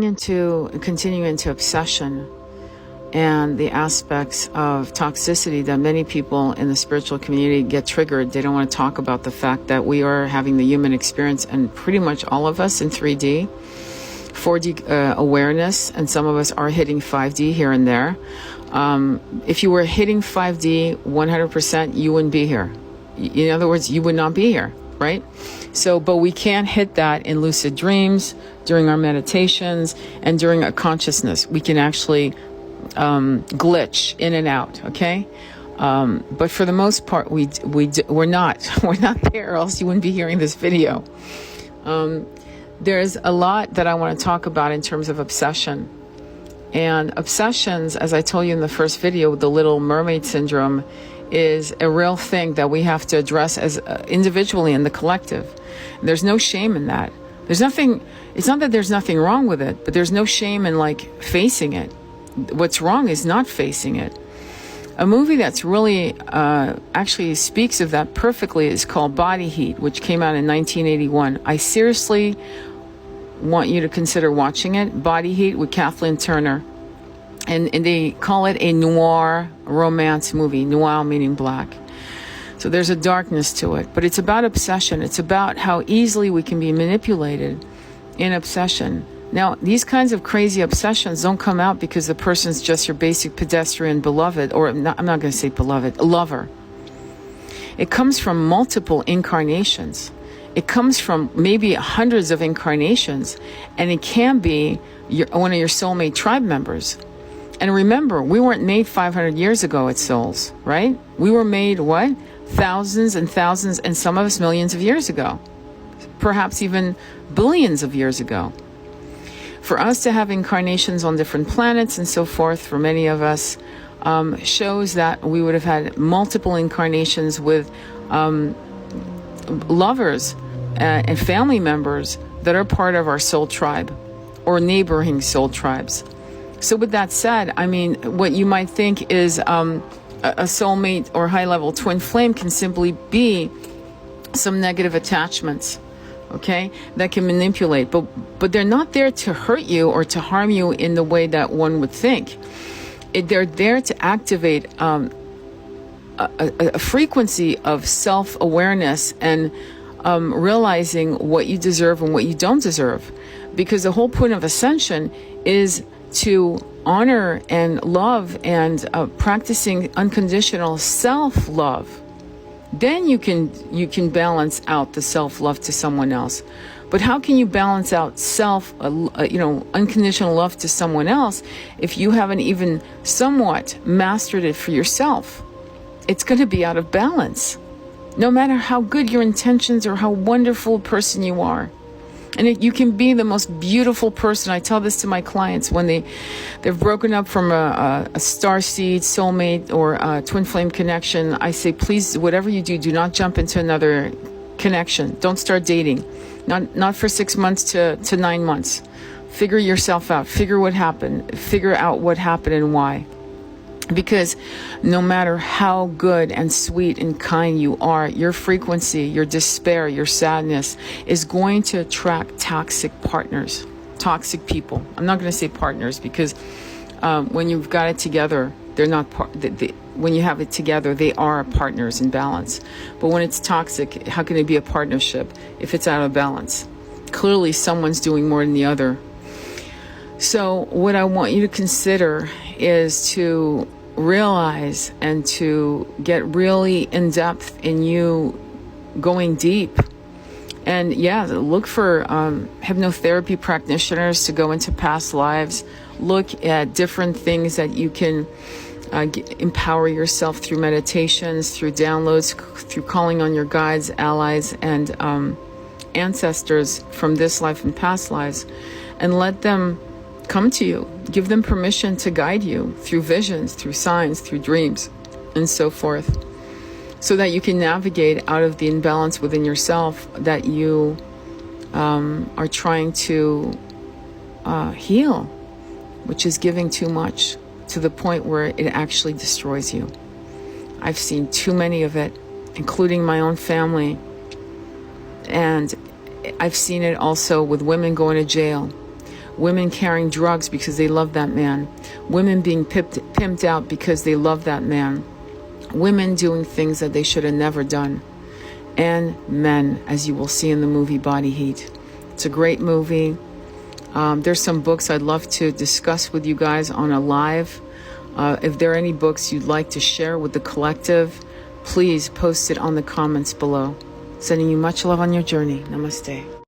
continuing into obsession and the aspects of toxicity that many people in the spiritual community get triggered. They don't want to talk about the fact that we are having the human experience, and pretty much all of us in 3D, 4D awareness, and some of us are hitting 5D here and there. If you were hitting 5D 100%, you wouldn't be here. In other words, you would not be here, right? So, but we can hit that in lucid dreams, during our meditations, and during a consciousness. We can actually glitch in and out, okay? But for the most part, we're not there, or else you wouldn't be hearing this video. There's a lot that I want to talk about in terms of obsession. And obsessions, as I told you in the first video, the Little Mermaid syndrome is a real thing that we have to address as individually in the collective. There's no shame in that. There's nothing, it's not that there's nothing wrong with it, but there's no shame in like facing it. What's wrong is not facing it. A movie that's really actually speaks of that perfectly is called Body Heat, which came out in 1981. I seriously want you to consider watching it. Body Heat with Kathleen Turner. And they call it a noir romance movie. Noir meaning black. So there's a darkness to it. But it's about obsession. It's about how easily we can be manipulated in obsession. Now, these kinds of crazy obsessions don't come out because the person's just your basic pedestrian beloved, or I'm not going to say beloved, a lover. It comes from multiple incarnations. It comes from maybe hundreds of incarnations, and it can be one of your soulmate tribe members. And remember, we weren't made 500 years ago as souls, right? We were made, what? Thousands and thousands, and some of us millions of years ago. Perhaps even billions of years ago. For us to have incarnations on different planets and so forth, for many of us, shows that we would have had multiple incarnations with lovers and family members that are part of our soul tribe or neighboring soul tribes. So with that said, I mean, what you might think is a soulmate or high-level twin flame can simply be some negative attachments, okay, that can manipulate. But they're not there to hurt you or to harm you in the way that one would think. They're there to activate a frequency of self-awareness and realizing what you deserve and what you don't deserve. Because the whole point of ascension is to honor and love and practicing unconditional self-love. Then you can balance out the self-love to someone else. But how can you balance out unconditional love to someone else if you haven't even somewhat mastered it for yourself? It's going to be out of balance, no matter how good your intentions or how wonderful a person you are. And you can be the most beautiful person. I tell this to my clients when they've broken up from a starseed, soulmate, or a twin flame connection. I say, please, whatever you do not jump into another connection. Don't start dating. Not for 6 months to 9 months. Figure yourself out. Figure what happened. Figure out what happened and why. Because no matter how good and sweet and kind you are, your frequency, your despair, your sadness is going to attract toxic partners, toxic people. I'm not going to say partners because when you've got it together, they're not when you have it together, they are partners in balance. But when it's toxic, how can it be a partnership if it's out of balance? Clearly, someone's doing more than the other. So what I want you to consider is to realize and to get really in depth in you going deep. And yeah, look for hypnotherapy practitioners to go into past lives. Look at different things that you can empower yourself through meditations, through downloads, through calling on your guides, allies, and ancestors from this life and past lives, and let them come to you. Give them permission to guide you through visions, through signs, through dreams, and so forth, so that you can navigate out of the imbalance within yourself that you are trying to heal, which is giving too much to the point where it actually destroys you. I've seen too many of it, including my own family, and I've seen it also with women going to jail. women carrying drugs because they love that man, women being pimped out because they love that man, women doing things that they should have never done, and men, as you will see in the movie Body Heat. It's a great movie. There's some books I'd love to discuss with you guys on a live. If there are any books you'd like to share with the collective, please post it on the comments below. Sending you much love on your journey. Namaste.